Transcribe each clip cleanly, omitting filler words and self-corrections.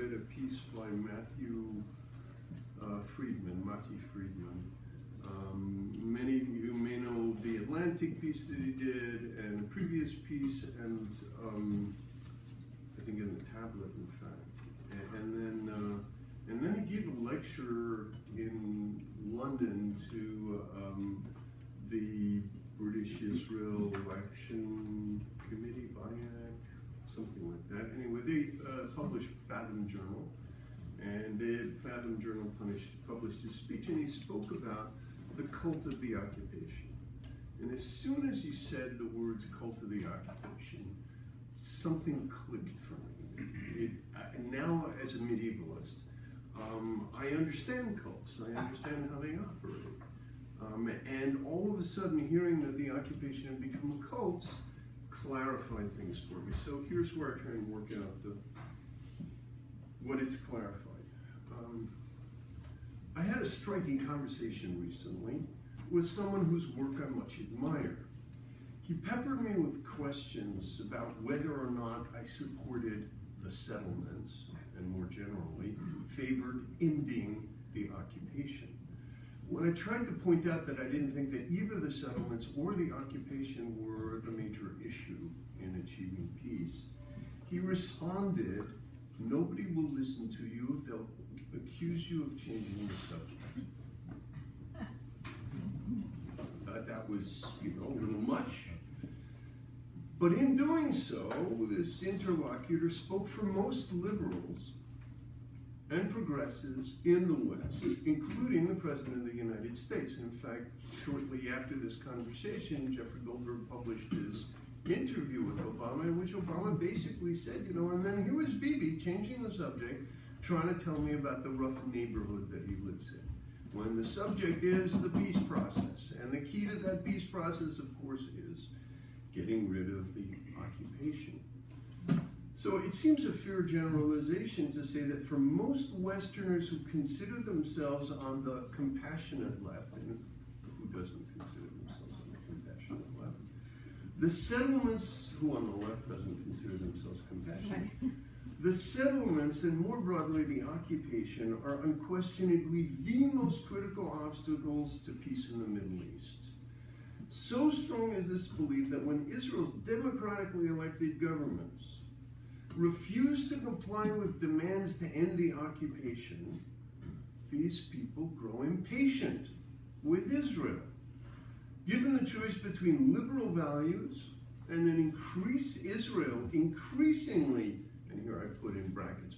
read a piece by Matti Friedman. Many of you may know the Atlantic piece that he did, and the previous piece, and I think in the tablet, in fact. And then he gave a lecture in London to the British Israel Action Committee, BIAC, something like that. Anyway, they published Fathom Journal, and Fathom Journal published his speech, and he spoke about the cult of the occupation. And as soon as he said the words cult of the occupation, something clicked for me. Now, as a medievalist, I understand cults. I understand how they operate. And all of a sudden, hearing that the occupation had become cults clarified things for me. So here's where I try and work out what it's clarified. I had a striking conversation recently with someone whose work I much admire. He peppered me with questions about whether or not I supported the settlements, and more generally, favored ending the occupation. When I tried to point out that I didn't think that either the settlements or the occupation were the major issue in achieving peace, he responded, "Nobody will listen to you. They'll accuse you of changing the subject." I thought that was, a little much. But in doing so, this interlocutor spoke for most liberals and progressives in the West, including the President of the United States. In fact, shortly after this conversation, Jeffrey Goldberg published his interview with Obama, in which Obama basically said, and then here was Bibi changing the subject, trying to tell me about the rough neighborhood that he lives in, when the subject is the peace process. And the key to that peace process, of course, is getting rid of the occupation. So it seems a fair generalization to say that for most Westerners who consider themselves on the compassionate left, and who doesn't consider themselves on the compassionate left, the settlements, who on the left doesn't consider themselves compassionate, the settlements, and more broadly the occupation, are unquestionably the most critical obstacles to peace in the Middle East. So strong is this belief that when Israel's democratically elected governments refuse to comply with demands to end the occupation, these people grow impatient with Israel. Given the choice between liberal values and an Israel increasingly, and here I put in brackets,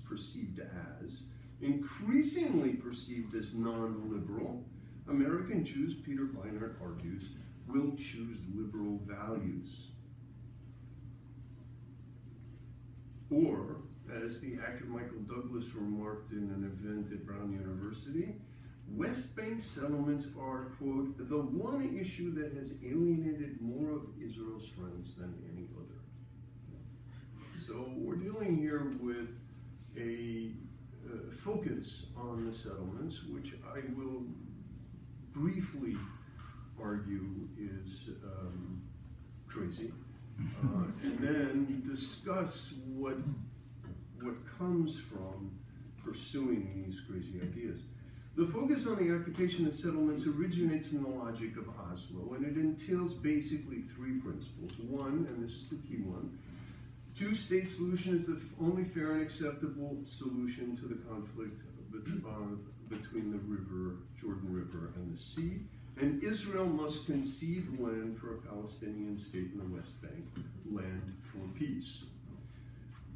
increasingly perceived as non-liberal, American Jews, Peter Beinart argues, will choose liberal values. Or, as the actor Michael Douglas remarked in an event at Brown University, West Bank settlements are, quote, the one issue that has alienated more of Israel's friends than any other. So we're dealing here with a focus on the settlements, which I will briefly argue is crazy, and then discuss what comes from pursuing these crazy ideas. The focus on the occupation and settlements originates in the logic of Oslo, and it entails basically three principles. One, and this is the key one, two-state solution is the only fair and acceptable solution to the conflict between the Jordan River, and the sea. And Israel must concede land for a Palestinian state in the West Bank, land for peace.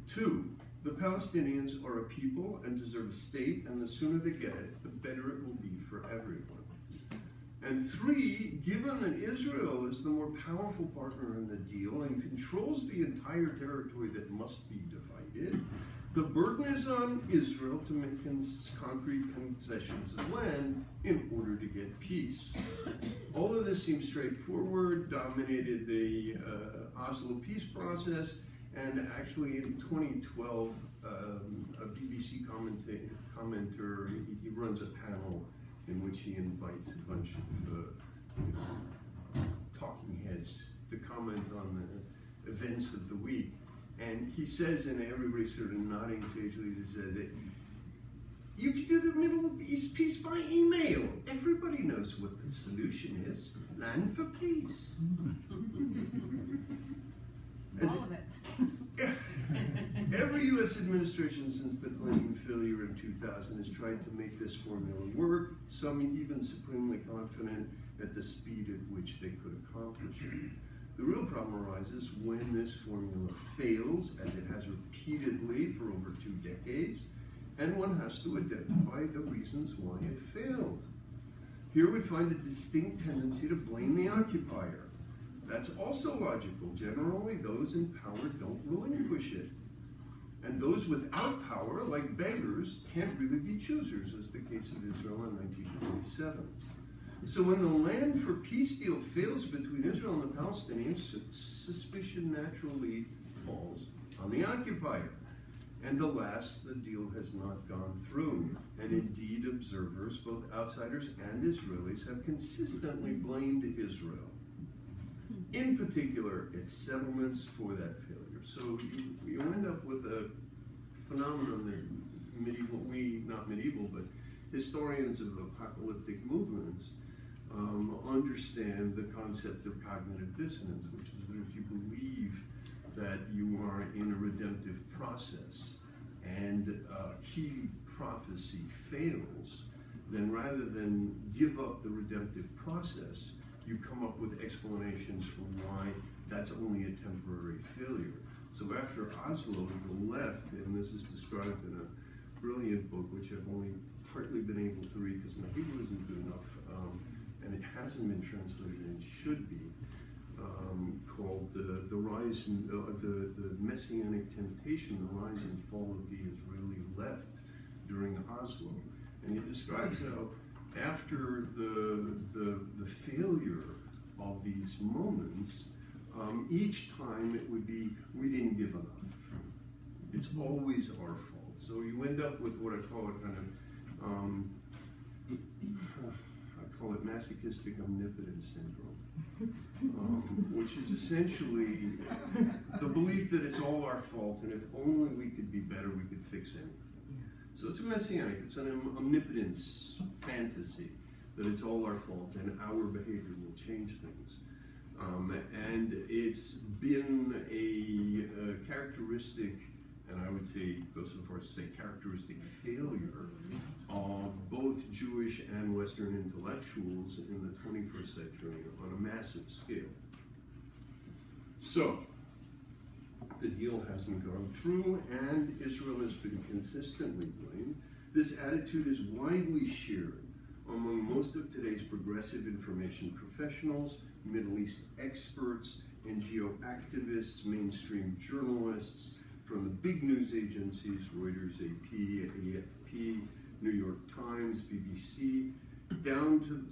Two, the Palestinians are a people and deserve a state, and the sooner they get it, the better it will be for everyone. And three, given that Israel is the more powerful partner in the deal and controls the entire territory that must be divided, the burden is on Israel to make concrete concessions of land in order to get peace. All of this seems straightforward, dominated the Oslo peace process, and actually in 2012, a BBC commenter, he runs a panel in which he invites a bunch of talking heads to comment on the events of the week. And he says, and everybody's sort of nodding sagely, he said that you can do the Middle East peace by email. Everybody knows what the solution is. Land for peace. All of it. Every U.S. administration since the Clinton failure in 2000 has tried to make this formula work, some even supremely confident at the speed at which they could accomplish it. The real problem arises when this formula fails, as it has repeatedly for over 2 decades, and one has to identify the reasons why it failed. Here we find a distinct tendency to blame the occupier. That's also logical. Generally, those in power don't relinquish it. And those without power, like beggars, can't really be choosers, as the case of Israel in 1947. So when the land for peace deal fails between Israel and the Palestinians, suspicion naturally falls on the occupier. And alas, the deal has not gone through. And indeed, observers, both outsiders and Israelis, have consistently blamed Israel. In particular, its settlements for that failure. So you end up with a phenomenon that not medieval, but historians of apocalyptic movements understand the concept of cognitive dissonance, which is that if you believe that you are in a redemptive process and key prophecy fails, then rather than give up the redemptive process, you come up with explanations for why that's only a temporary failure. So after Oslo, the left, and this is described in a brilliant book, which I've only partly been able to read because my Hebrew isn't good enough, and it hasn't been translated and should be, called The Rise and the Messianic Temptation, the Rise and Fall of the Israeli Left during Oslo. And it describes how after the failure of these moments, each time it would be, we didn't give enough. It's always our fault. So you end up with what I call it kind of, I call it masochistic omnipotence syndrome, which is essentially the belief that it's all our fault, and if only we could be better, we could fix anything. So it's a messianic, it's an omnipotence fantasy that it's all our fault and our behavior will change things. And it's been a characteristic, and I would say, go so far as to say characteristic failure of both Jewish and Western intellectuals in the 21st century on a massive scale. So, the deal hasn't gone through, and Israel has been consistently blamed. This attitude is widely shared among most of today's progressive information professionals, Middle East experts, NGO activists, mainstream journalists, from the big news agencies, Reuters, AP, AFP, New York Times, BBC, down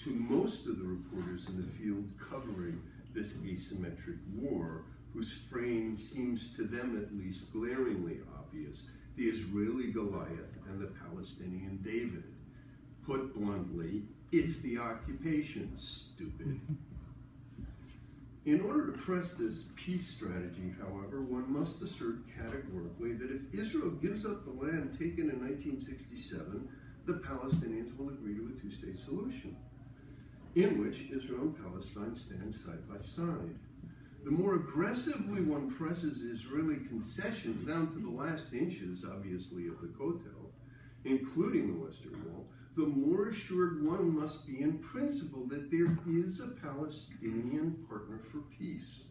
to most of the reporters in the field covering this asymmetric war, whose frame seems to them at least glaringly obvious: the Israeli Goliath and the Palestinian David. Put bluntly, it's the occupation, stupid. In order to press this peace strategy, however, one must assert categorically that if Israel gives up the land taken in 1967, the Palestinians will agree to a two-state solution, in which Israel and Palestine stand side by side. The more aggressively one presses Israeli concessions down to the last inches, obviously, of the Kotel, including the Western Wall, the more assured one must be in principle that there is a Palestinian partner for peace.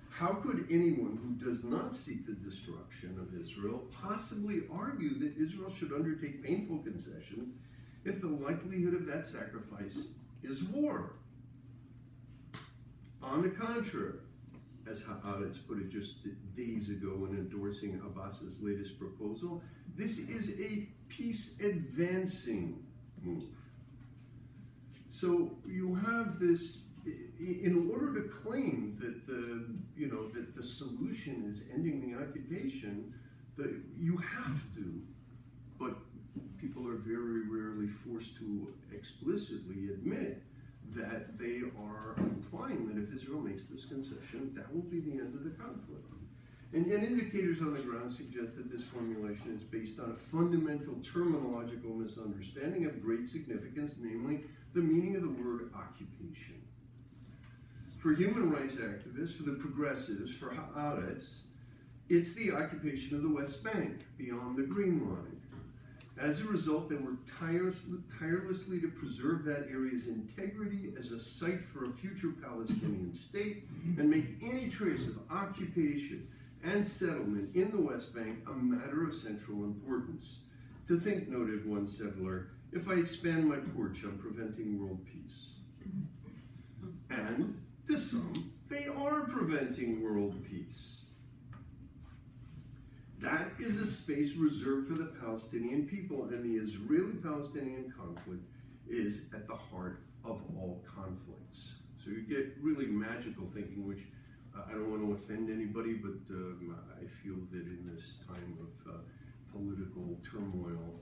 How could anyone who does not seek the destruction of Israel possibly argue that Israel should undertake painful concessions if the likelihood of that sacrifice is war? On the contrary, as Haaretz put it just days ago when endorsing Abbas's latest proposal, this is a peace-advancing move. So you have this, in order to claim that the solution is ending the occupation, you have to, but people are very rarely forced to explicitly admit that they are implying that if Israel makes this concession, that will be the end of the conflict. And indicators on the ground suggest that this formulation is based on a fundamental terminological misunderstanding of great significance, namely the meaning of the word occupation. For human rights activists, for the progressives, for Haaretz, it's the occupation of the West Bank, beyond the Green Line. As a result, they work tirelessly to preserve that area's integrity as a site for a future Palestinian state and make any trace of occupation and settlement in the West Bank a matter of central importance. To think, noted one settler, if I expand my porch, I'm preventing world peace. And, to some, they are preventing world peace. That is a space reserved for the Palestinian people, and the Israeli-Palestinian conflict is at the heart of all conflicts. So you get really magical thinking, which I don't want to offend anybody, but I feel that in this time of political turmoil,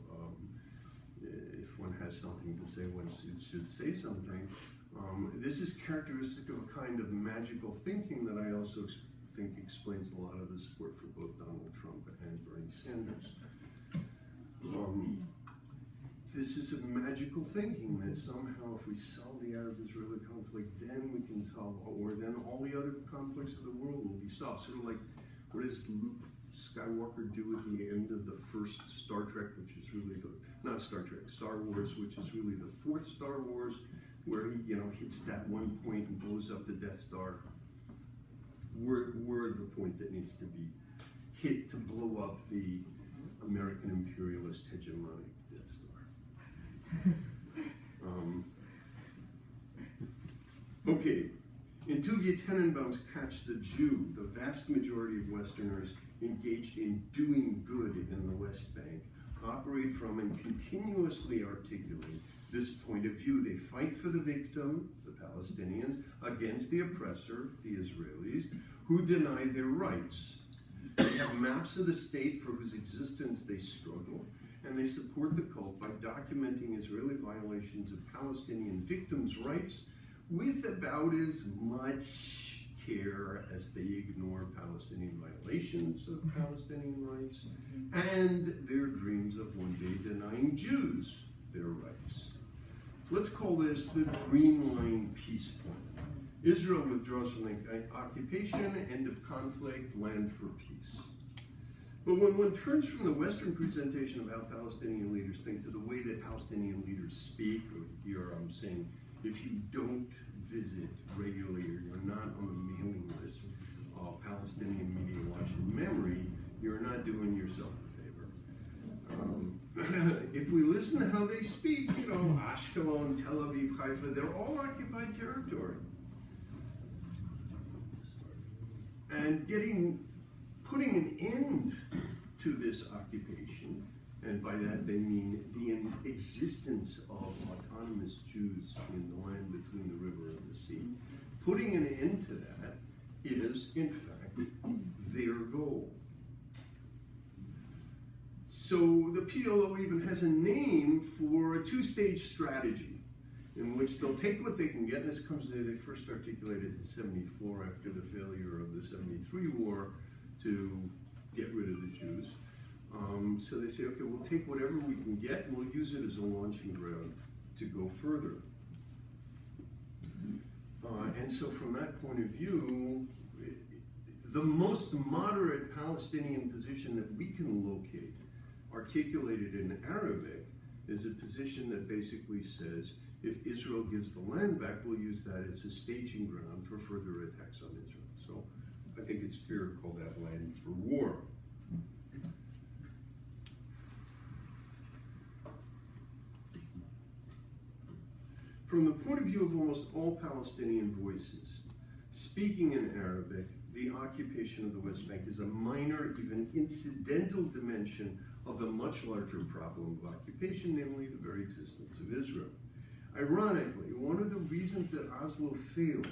if one has something to say, one should say something. This is characteristic of a kind of magical thinking that I also think explains a lot of the support for both Donald Trump and Bernie Sanders. This is a magical thinking that somehow if we solve the Arab-Israeli conflict, then we can solve, or then all the other conflicts of the world will be solved. Sort of like, what does Luke Skywalker do at the end of the first Star Trek, which is really Star Wars, which is really the fourth Star Wars, where he, hits that one point and blows up the Death Star. We're the point that needs to be hit to blow up the American imperialist hegemonic Death Star. Okay, in Tuvia Tenenbaum's Catch the Jew, the vast majority of Westerners engaged in doing good in the West Bank operate from and continuously articulate this point of view. They fight for the victim, the Palestinians, against the oppressor, the Israelis, who deny their rights. They have maps of the state for whose existence they struggle, and they support the cult by documenting Israeli violations of Palestinian victims' rights with about as much care as they ignore Palestinian violations of Palestinian rights and their dreams of one day denying Jews their rights. Let's call this the Green Line Peace Plan. Israel withdraws from the occupation, end of conflict, land for peace. But when one turns from the Western presentation of how Palestinian leaders think to the way that Palestinian leaders speak, or here I'm saying, if you don't visit regularly or you're not on the mailing list of Palestinian Media Watch and Memory, you're not doing yourself a favor. If we listen to how they speak, Ashkelon, Tel Aviv, Haifa, they're all occupied territory. And putting an end to this occupation, and by that they mean the existence of autonomous Jews in the land between the river and the sea, putting an end to that is, in fact, their goal. So the PLO even has a name for a two-stage strategy in which they'll take what they can get, and this comes in, they first articulated in 74 after the failure of the 73 war to get rid of the Jews. So they say, okay, we'll take whatever we can get and we'll use it as a launching ground to go further. And so from that point of view, the most moderate Palestinian position that we can locate, articulated in Arabic, is a position that basically says, if Israel gives the land back, we'll use that as a staging ground for further attacks on Israel. So I think it's fair to call that land for war. From the point of view of almost all Palestinian voices, speaking in Arabic, the occupation of the West Bank is a minor, even incidental dimension of the much larger problem of occupation, namely the very existence of Israel. Ironically, one of the reasons that Oslo failed,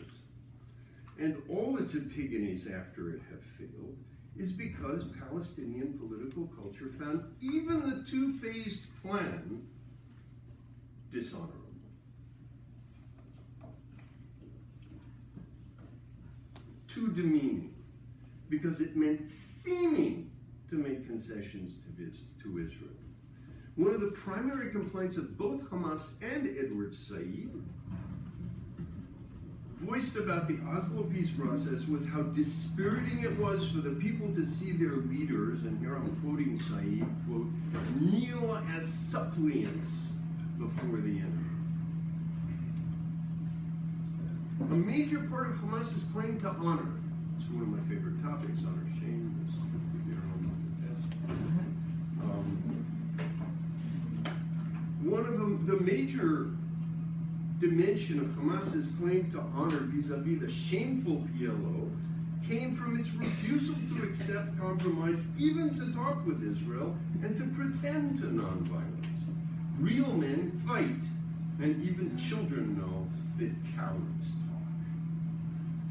and all its epigonies after it have failed, is because Palestinian political culture found even the two-phased plan dishonorable. Too demeaning. because it meant seeming to make concessions to Israel. One of the primary complaints of both Hamas and Edward Said voiced about the Oslo peace process was how dispiriting it was for the people to see their leaders, and here I'm quoting Said, quote, kneel as suppliants before the enemy. A major part of Hamas's claim to honor, it's one of my favorite topics, honor, shame, is one of the major dimension of Hamas's claim to honor vis-a-vis the shameful PLO came from its refusal to accept compromise, even to talk with Israel, and to pretend to nonviolence. Real men fight, and even children know that cowards talk.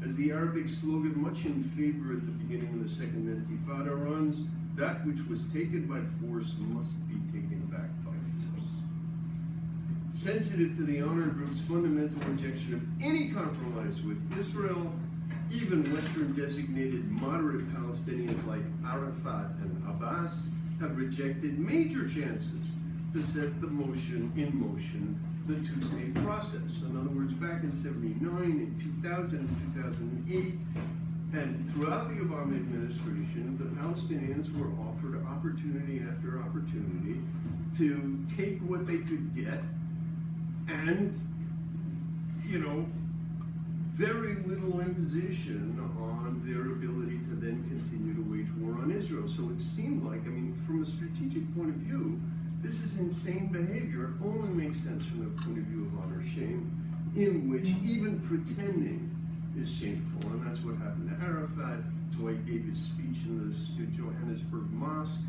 As the Arabic slogan, much in favor at the beginning of the Second Intifada, runs, that which was taken by force must be taken back by force. Sensitive to the honor group's fundamental rejection of any compromise with Israel, even Western designated moderate Palestinians like Arafat and Abbas have rejected major chances to set in motion the two-state process. In other words, back in '79, in 2000, and 2008, and throughout the Obama administration, the Palestinians were offered opportunity after opportunity to take what they could get, and, very little imposition on their ability to then continue to wage war on Israel. So it seemed like, from a strategic point of view, this is insane behavior. It only makes sense from the point of view of honor shame, in which even pretending is shameful, and that's what happened to Arafat. That's why he gave his speech in the Johannesburg Mosque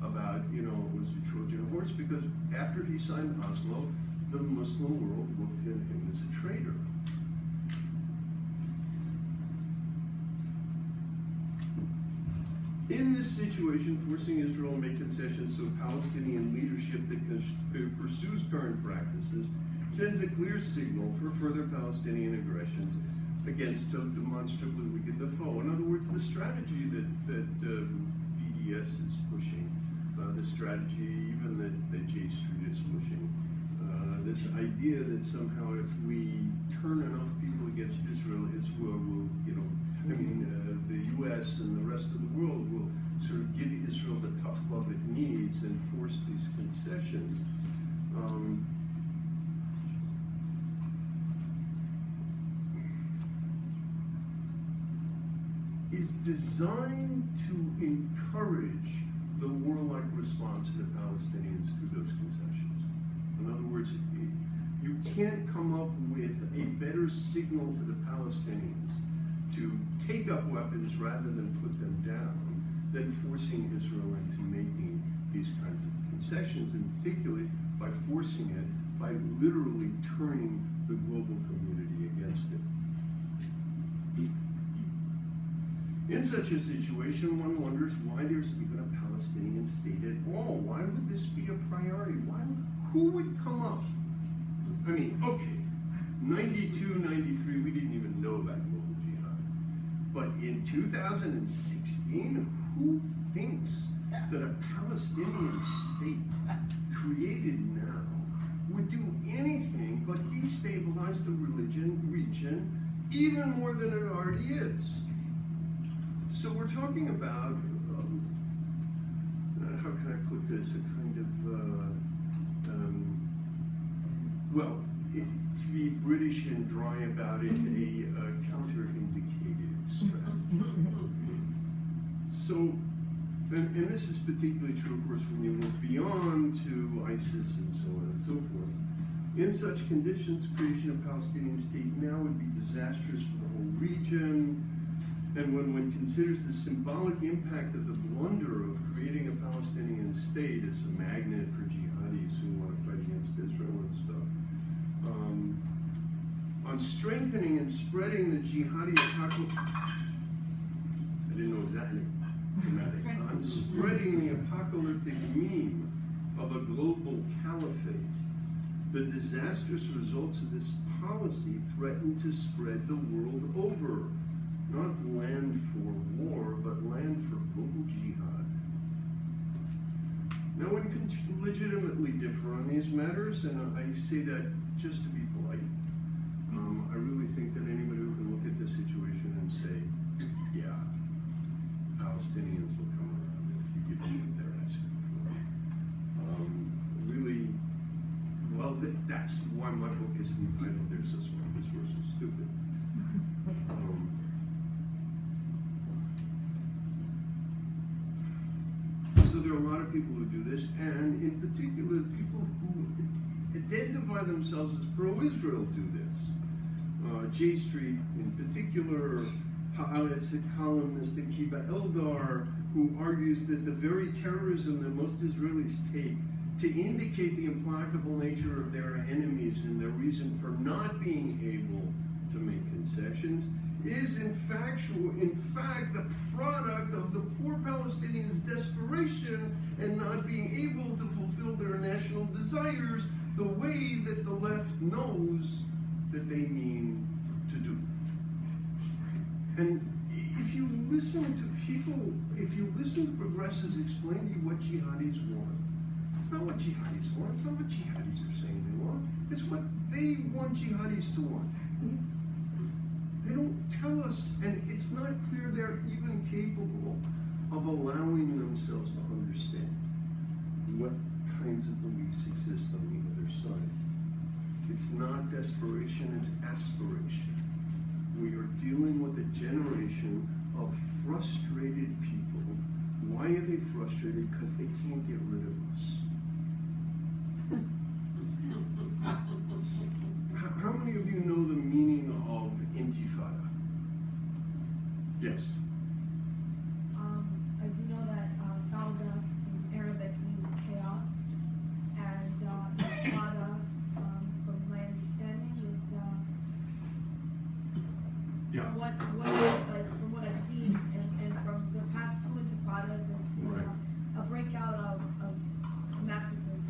about, it was a Trojan horse, because after he signed Oslo, the Muslim world looked at him as a traitor. In this situation, forcing Israel to make concessions to a Palestinian leadership that pursues current practices sends a clear signal for further Palestinian aggressions against a demonstrably weakened foe. In other words, the strategy that BDS is pushing, the strategy even that J Street is pushing, this idea that somehow if we turn enough people against Israel, Israel will, the U.S. and the rest of the world will sort of give Israel the tough love it needs and force these concessions. Is designed to encourage the warlike response of the Palestinians to those concessions. In other words, you can't come up with a better signal to the Palestinians to take up weapons rather than put them down than forcing Israel into making these kinds of concessions, and particularly by forcing it by literally turning the global community against it. In such a situation, one wonders why there's even a Palestinian state at all. Why would this be a priority? Who would come up? Okay, 92, 93, we didn't even know about global jihad. But in 2016, who thinks that a Palestinian state created now would do anything but destabilize the region even more than it already is? So we're talking about, how can I put this, a kind of, to be British and dry about it, a counter-indicative strategy. So, and this is particularly true, of course, when you look beyond to ISIS and so on and so forth. In such conditions, the creation of a Palestinian state now would be disastrous for the whole region. And when one considers the symbolic impact of the blunder of creating a Palestinian state as a magnet for jihadis who want to fight against Israel and stuff, on strengthening and spreading the jihadi apocalypse, I didn't know exactly, on spreading the apocalyptic meme of a global caliphate, the disastrous results of this policy threaten to spread the world over. not land for war, but land for global jihad. Now, one can legitimately differ on these matters, and I say that just to be polite. I really think that anybody who can look at this situation and say, yeah, Palestinians will come around if you give them what they're asking for. Really, well, that's why my book is entitled There's This One, because we're so stupid. So there are a lot of people who do this, and in particular, people who identify themselves as pro-Israel do this. J Street, in particular, Haaretz columnist Akiva Eldar, who argues that the very terrorism that most Israelis take to indicate the implacable nature of their enemies and their reason for not being able to make concessions is in fact the product of the poor Palestinians' desperation and not being able to fulfill their national desires the way that the left knows that they mean to do. And if you listen to people, if you listen to progressives explain to you what jihadis want, it's not what jihadis want, it's not what jihadis are saying they want, it's what they want jihadis to want. They don't tell us, and it's not clear they're even capable of allowing themselves to understand what kinds of beliefs exist on the other side. It's not desperation, it's aspiration. We are dealing with a generation of frustrated people. Why are they frustrated? Because they can't get rid of us. How many of you know the meaning of intifada? Yes. I do know that fawda in Arabic means chaos, and intifada, from my understanding, is from what I've seen, and from the past two intifadas, it's Right. A breakout of massacres.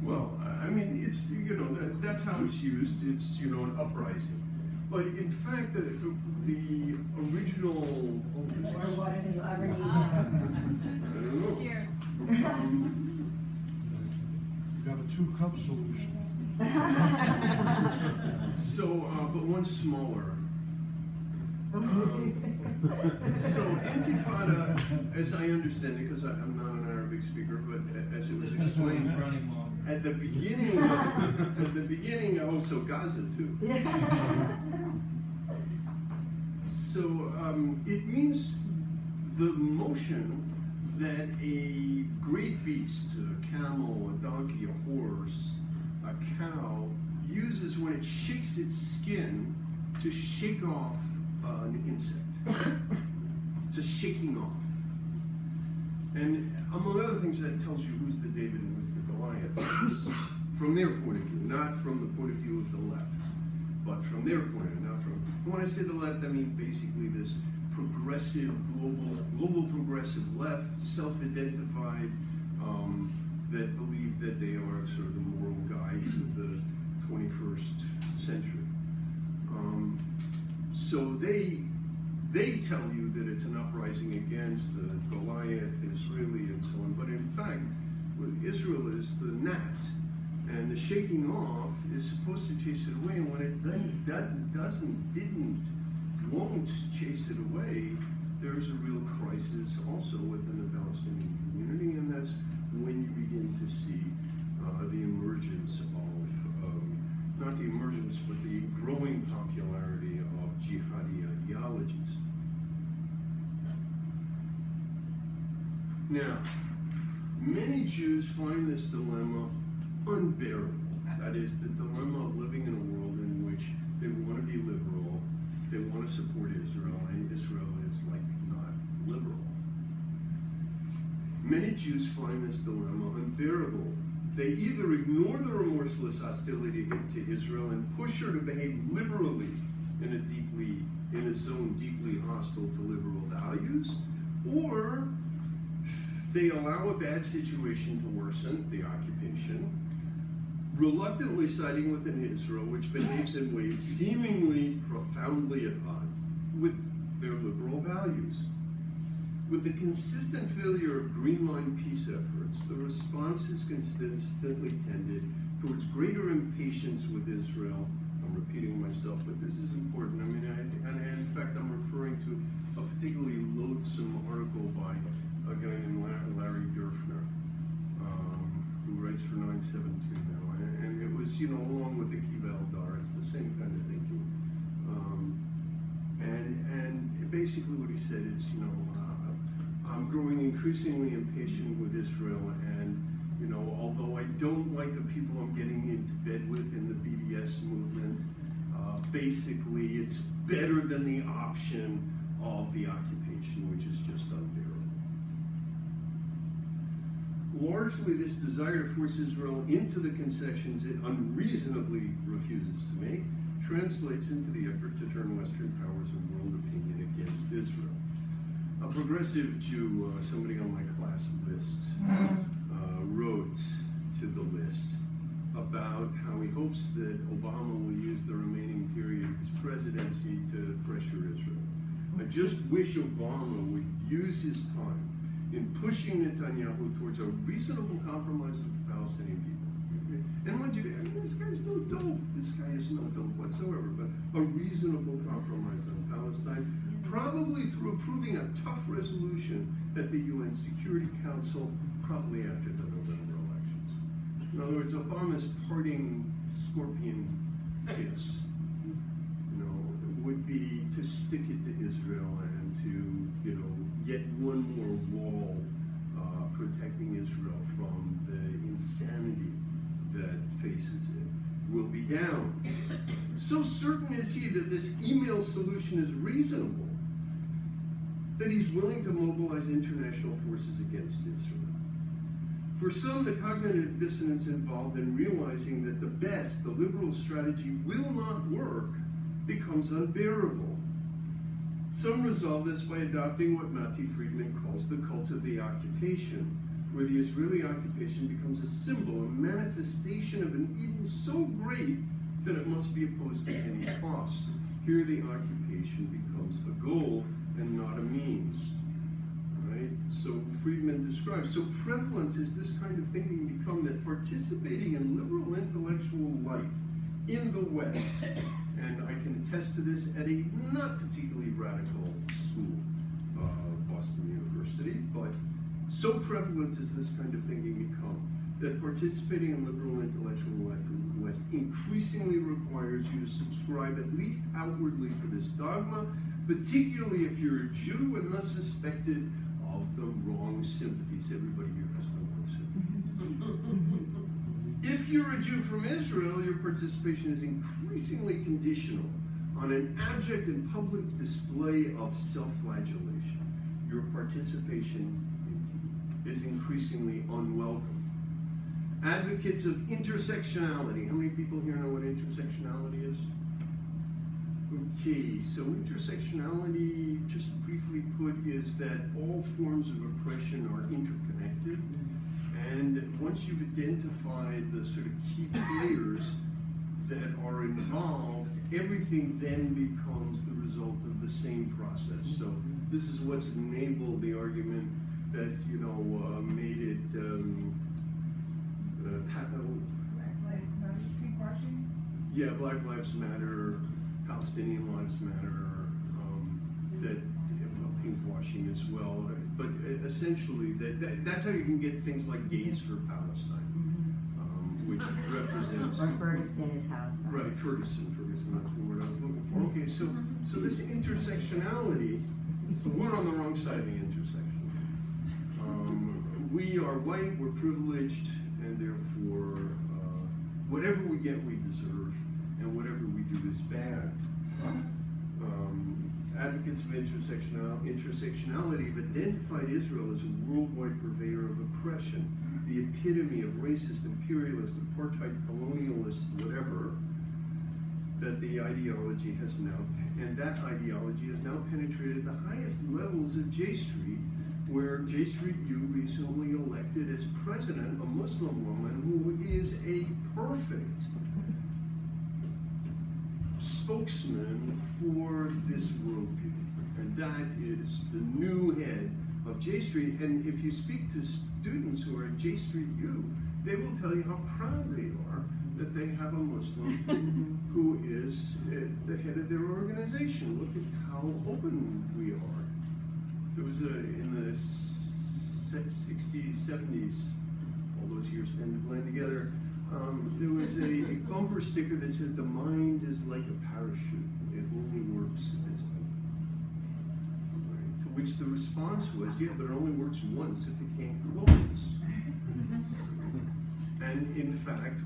Well, I mean, it's, that's how it's used. It's, an uprising. But in fact, the original... Or what do you ever need? I don't know. Cheers. You got a 2-cup solution. But one smaller. So intifada, as I understand it, because I'm not an Arabic speaker, but as it was explained at the beginning, also Gaza too. So it means the motion that a great beast, a camel, a donkey, a horse, a cow, uses when it shakes its skin to shake off an insect. It's a shaking off. And among other things, that tells you who's the David and who's the Goliath. From their point of view, not from the point of view of the left, but from their point of view, not from... When I say the left, I mean basically this progressive, global progressive left, self-identified, that believe that they are sort of the moral guides of the 21st century. So they tell you that it's an uprising against the Goliath, Israeli, and so on. But in fact, Israel is the gnat, and the shaking off is supposed to chase it away. And when it won't chase it away, there's a real crisis also within the Palestinian community, and that's when you begin to see the emergence of, not the emergence, but the growing popularity of jihadi ideologies. Now, many Jews find this dilemma unbearable. That is, the dilemma of living in a world in which they want to be liberal, they want to support Israel, and Israel is like not liberal. Many Jews find this dilemma unbearable. They either ignore the remorseless hostility to Israel and push her to behave liberally in a zone deeply hostile to liberal values, or they allow a bad situation to worsen, the occupation, reluctantly siding within Israel, which behaves in ways seemingly profoundly at odds with their liberal values. With the consistent failure of Green Line peace efforts, the response has consistently tended towards greater impatience with Israel. I'm repeating myself, but this is important. I mean, and in fact, I'm referring to a particularly loathsome article by a guy named Larry Dürfner, who writes for 972 now. And it was, you know, along with the Kiva Eldar, it's the same kind of thinking. And basically what he said is, you know, I'm growing increasingly impatient with Israel, and you know, although I don't like the people I'm getting into bed with in the BDS movement, basically it's better than the option of the occupation, which is just unbearable. Largely, this desire to force Israel into the concessions it unreasonably refuses to make translates into the effort to turn Western powers and world opinion against Israel. A progressive Jew, somebody on my class list, wrote to the list about how he hopes that Obama will use the remaining period of his presidency to pressure Israel. I just wish Obama would use his time in pushing Netanyahu towards a reasonable compromise with the Palestinian people. And mind you, I mean, this guy's no dope. This guy is no dope whatsoever, but a reasonable compromise on Palestine, probably through approving a tough resolution at the UN Security Council, probably after the November elections. In other words, Obama's parting scorpion kiss, you know, would be to stick it to Israel and to, you know, yet one more wall protecting Israel from the insanity that faces it will be down. So certain is he that this email solution is reasonable that he's willing to mobilize international forces against Israel. For some, the cognitive dissonance involved in realizing that the best, the liberal strategy will not work, becomes unbearable. Some resolve this by adopting what Mati Friedman calls the cult of the occupation, where the Israeli occupation becomes a symbol, a manifestation of an evil so great that it must be opposed at any cost. Here the occupation becomes a goal and not a means. Right? So Friedman describes, so prevalent is this kind of thinking become that participating in liberal intellectual life in the West, and I can attest to this at a not particularly radical school, Boston University, but so prevalent is this kind of thinking become that participating in liberal intellectual life in the West increasingly requires you to subscribe at least outwardly to this dogma, particularly if you're a Jew and thus suspected of the wrong sympathies. Everybody here has the wrong sympathies. If you're a Jew from Israel, your participation is increasingly conditional on an abject and public display of self-flagellation. Your participation is increasingly unwelcome. Advocates of intersectionality. How many people here know what intersectionality is? Okay, so intersectionality, just briefly put, is that all forms of oppression are interconnected. And once you've identified the sort of key players that are involved, everything then becomes the result of the same process. So this is what's enabled the argument that, you know, made it yeah, Black Lives Matter, Palestinian Lives Matter, that pink washing as well. But essentially, that's how you can get things like Gays for Palestine, which represents. Or Ferguson is house. Right, Ferguson, that's the word I was looking for. Okay, so this intersectionality, we're on the wrong side of the intersection. We are white, we're privileged, and therefore, whatever we get, we deserve, and whatever we do is bad. Advocates of intersectionality have identified Israel as a worldwide purveyor of oppression, the epitome of racist, imperialist, apartheid, colonialist, whatever, that the ideology has now, and that ideology has now penetrated the highest levels of J Street, where J Street U recently elected as president a Muslim woman who is a perfect spokesman for this worldview. And that is the new head of J Street. And if you speak to students who are at J Street U, they will tell you how proud they are that they have a Muslim who is the head of their organization. Look at how open we are. There was in the 60s, 70s, all those years tend to blend together, there was a bumper sticker that said, "The mind is like a parachute. It only works if it's open." Right? To which the response was, "Yeah, but it only works once if it can't close." And in fact,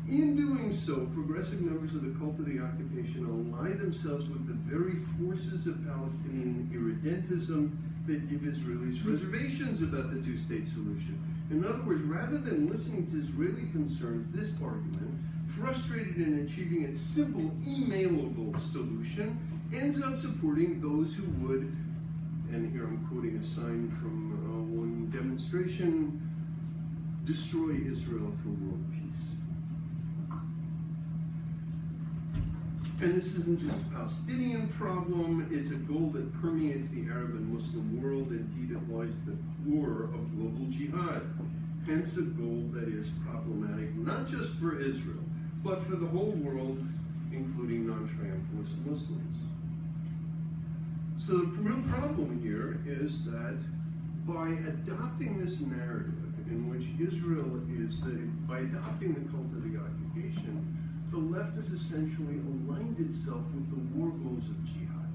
in doing so, progressive members of the cult of the occupation ally themselves with the very forces of Palestinian irredentism that give Israelis reservations about the two-state solution. In other words, rather than listening to Israeli concerns, this argument, frustrated in achieving its simple, emailable solution, ends up supporting those who would, and here I'm quoting a sign from one demonstration, destroy Israel for world peace. And this isn't just a Palestinian problem, it's a goal that permeates the Arab and Muslim world. Indeed, it lies at the core of global jihad. Hence a goal that is problematic not just for Israel, but for the whole world, including non-triumphalist Muslims. So the real problem here is that by adopting this narrative in which Israel is by adopting the cult of the occupation, the left has essentially aligned itself with the war goals of jihad.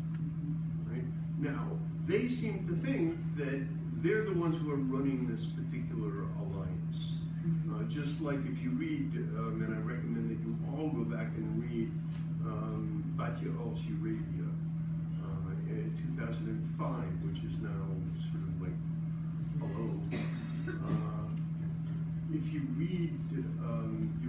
Right? Now, they seem to think that they're the ones who are running this particular alliance. Just like if you read, and I recommend that you all go back and read Batya al-Shirabia in 2005, which is now sort of like, hello. If you read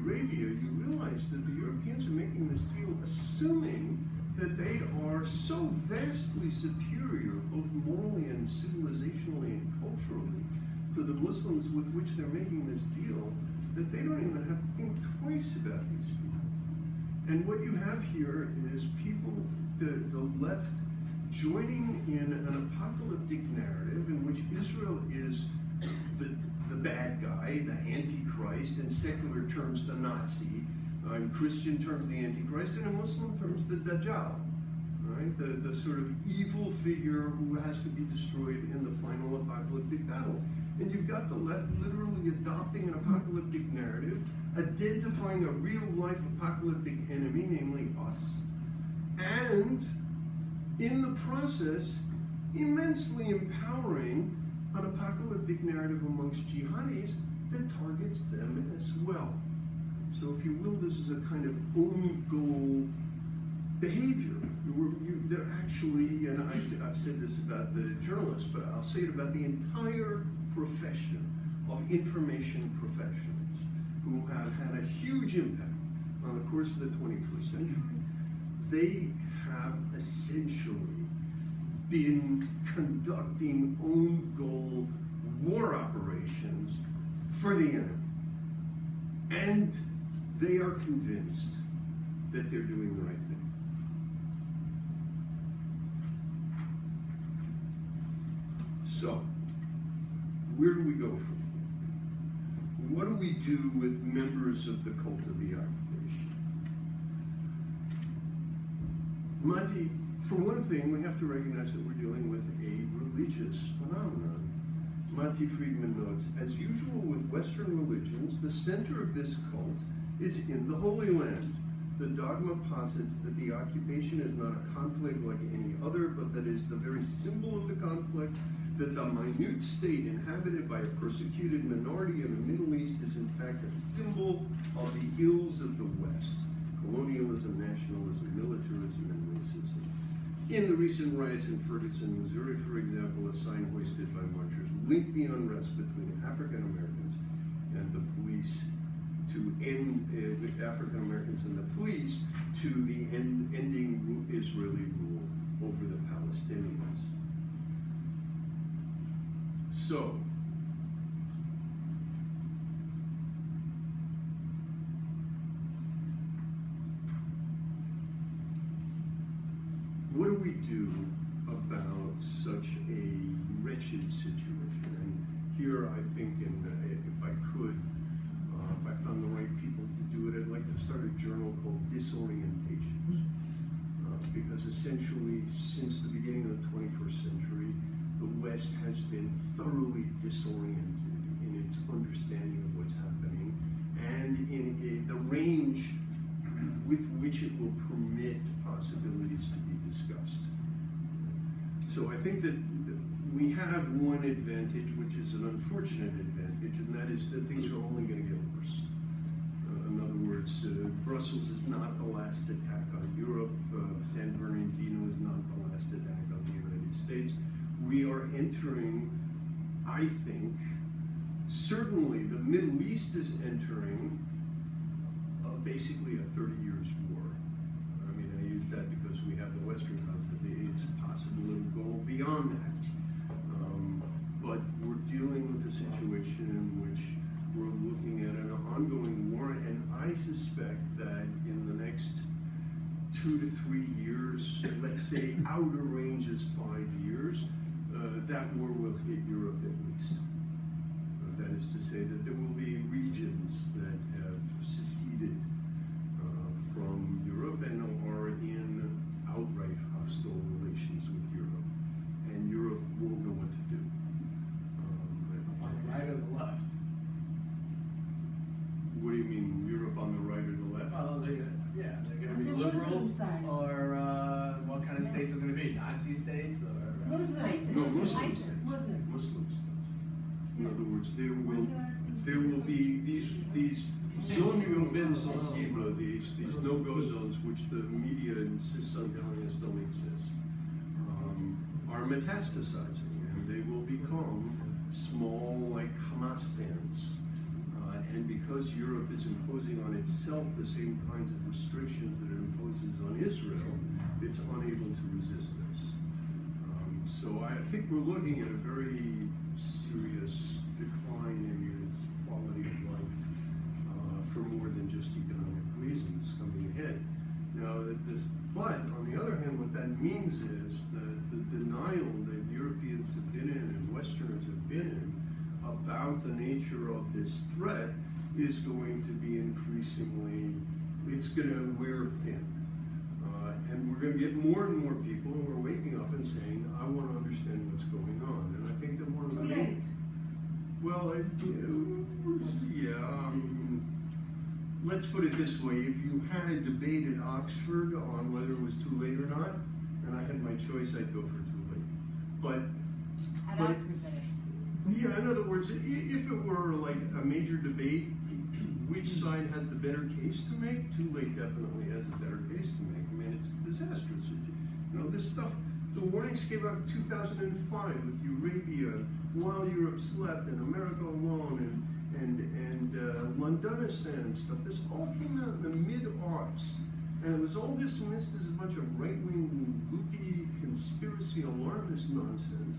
Arabia, you realize that the Europeans are making this deal assuming that they are so vastly superior, both morally and civilizationally and culturally, to the Muslims with which they're making this deal, that they don't even have to think twice about these people. And what you have here is people, the left, joining in an apocalyptic narrative in which Israel is the bad guy, the Antichrist, in secular terms the Nazi, in Christian terms the Antichrist, and in Muslim terms the Dajjal, right? The sort of evil figure who has to be destroyed in the final apocalyptic battle. And you've got the left literally adopting an apocalyptic narrative, identifying a real-life apocalyptic enemy, namely us, and in the process, immensely empowering an apocalyptic narrative amongst jihadis that targets them as well. So if you will, this is a kind of own goal behavior. They're actually, and I've said this about the journalists, but I'll say it about the entire profession of information professionals who have had a huge impact on the course of the 21st century. They have essentially been conducting own goal war operations for the enemy. And they are convinced that they're doing the right thing. So, where do we go from here? What do we do with members of the cult of the occupation? Mati, for one thing, we have to recognize that we're dealing with a religious phenomenon. Mati Friedman notes, as usual with Western religions, the center of this cult is in the Holy Land. The dogma posits that the occupation is not a conflict like any other, but that is the very symbol of the conflict, that the minute state inhabited by a persecuted minority in the Middle East is in fact a symbol of the ills of the West: colonialism, nationalism, militarism, and racism. In the recent riots in Ferguson, Missouri, for example, a sign hoisted by marchers linked the unrest between African Americans and the police to end African Americans and the police to the ending Israeli rule over the Palestinians. So, do about such a wretched situation? And here I think, if I could, if I found the right people to do it, I'd like to start a journal called Disorientation. Because essentially, since the beginning of the 21st century, the West has been thoroughly disoriented in its understanding of what's happening and in the range with which it will permit possibilities to be discussed. So I think that we have one advantage, which is an unfortunate advantage, and that is that things are only going to get worse. In other words, Brussels is not the last attack on Europe. San Bernardino is not the last attack on the United States. We are entering, I think, certainly the Middle East is entering basically a 30 years war. I mean, I use that because we have the Western continent. It's possible it'll go beyond that. But we're dealing with a situation in which we're looking at an ongoing war, and I suspect that in the next 2 to 3 years, let's say outer range is 5 years, that war will hit Europe at least. That is to say that there will be regions that have seceded from Europe and are in outright hostile relations with Europe, and Europe won't know what to do. On the right or the left? What do you mean, Europe on the right or the left? Well, they're gonna be The liberal, Muslim side. or what kind of states are gonna be? Nazi states, or? Muslims. No, Muslims. ISIS. Muslims. Muslims. In other words, there will be these zones urbaines sensibles, these no-go zones, which the media insists on telling us don't exist, are metastasizing, and they will become small, like Hamas stands. And because Europe is imposing on itself the same kinds of restrictions that it imposes on Israel, it's unable to resist this. So I think we're looking at a very serious decline in its quality of life for more than just economic reasons coming ahead. Now, but on the other hand, what that means is that the denial that Europeans have been in and Westerners have been in about the nature of this threat is going to be increasingly, it's going to wear thin. And we're going to get more and more people who are waking up and saying, I want to understand what's going on. And I think that one of the main... Well, let's put it this way. If you had a debate at Oxford on whether it was too late or not, and I had my choice, I'd go for too late. But yeah, in other words, if it were like a major debate, which side has the better case to make? Too late definitely has a better case to make. I mean, it's disastrous. You know, this stuff, the warnings came out in 2005 with Eurabia, while Europe slept, and America alone, and Londonistan and stuff. This all came out in the mid-aughts, and it was all dismissed as a bunch of right-wing, loopy, conspiracy alarmist nonsense.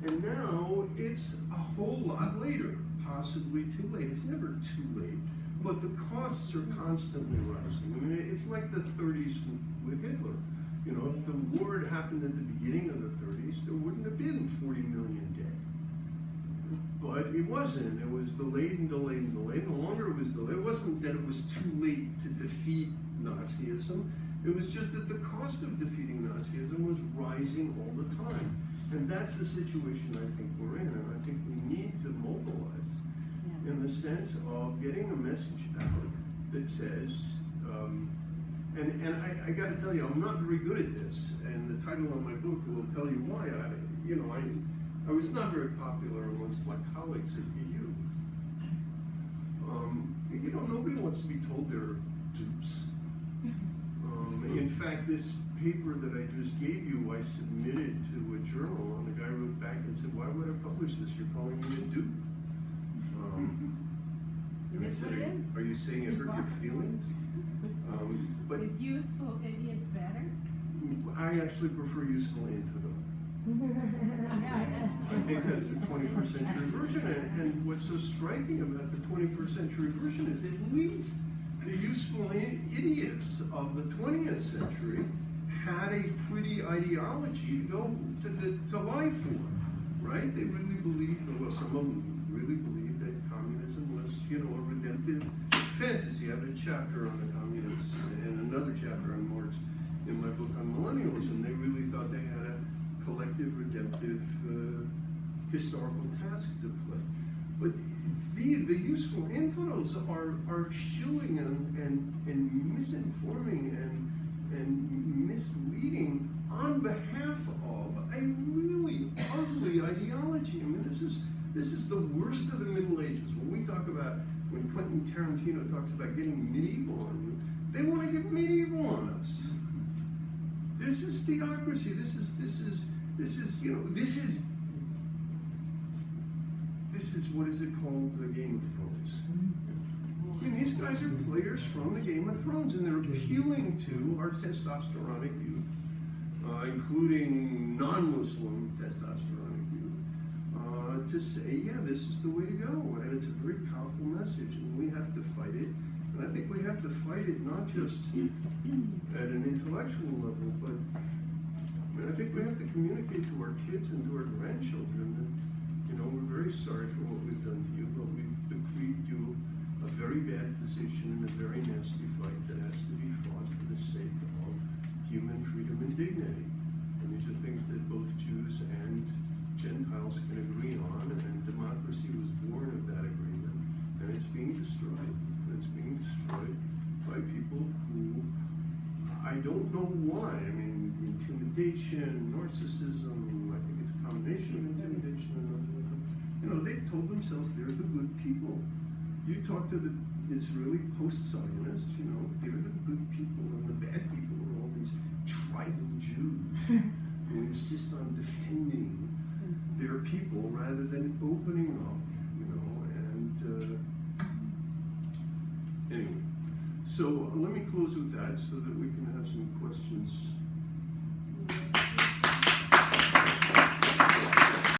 And now it's a whole lot later, possibly too late. It's never too late, but the costs are constantly rising. I mean, it's like the 30s with Hitler. You know, if the war had happened at the beginning of the 30s, there wouldn't have been 40 million dead. But it wasn't. It was delayed and delayed and delayed. The longer it was delayed, it wasn't that it was too late to defeat Nazism. It was just that the cost of defeating Nazism was rising all the time. And that's the situation I think we're in. And I think we need to mobilize in the sense of getting a message out that says, and I got to tell you, I'm not very good at this. And the title of my book will tell you why. I was not very popular amongst my colleagues at BU. You know, nobody wants to be told they're dupes. In fact, this paper that I just gave you, I submitted to a journal, and the guy wrote back and said, "Why would I publish this? You're calling me a dupe." And I said, "Are you saying it hurt your feelings?" But Is useful idiot better? I actually prefer useful infidel. I think that's the 21st century version, and what's so striking about the 21st century version is at least the useful idiots of the 20th century had a pretty ideology to go to lie for, right? They really believed, well, some of them really believed that communism was, a redemptive fantasy. I have a chapter on the communists and another chapter on Marx in my book on millennialism. They really thought they had a collective redemptive historical task to play. But the useful infidels are shilling and misinforming and misleading on behalf of a really ugly ideology. I mean, this is the worst of the Middle Ages. When Quentin Tarantino talks about getting medieval on you, they want to get medieval on us. This is theocracy. This is what is it called? The Game of Thrones. I mean, these guys are players from the Game of Thrones, and they're appealing to our testosteronic youth, including non-Muslim testosteronic youth, to say, yeah, this is the way to go. And it's a very powerful message, and we have to fight it. And I think we have to fight it not just at an intellectual level, but I think we have to communicate to our kids and to our grandchildren that, we're very sorry for what we've done to you, but we've bequeathed you a very bad position in a very nasty fight that has to be fought for the sake of human freedom and dignity. And these are things that both Jews and Gentiles can agree on, and democracy was born of that agreement, and it's being destroyed. It's being destroyed by people who, I don't know why. I mean, intimidation, narcissism, I think it's a combination of intimidation and they've told themselves they're the good people. You talk to the Israeli post-Zionists, they're the good people, and the bad people are all these tribal Jews who insist on defending their people rather than opening up, and anyway. So let me close with that so that we can have some questions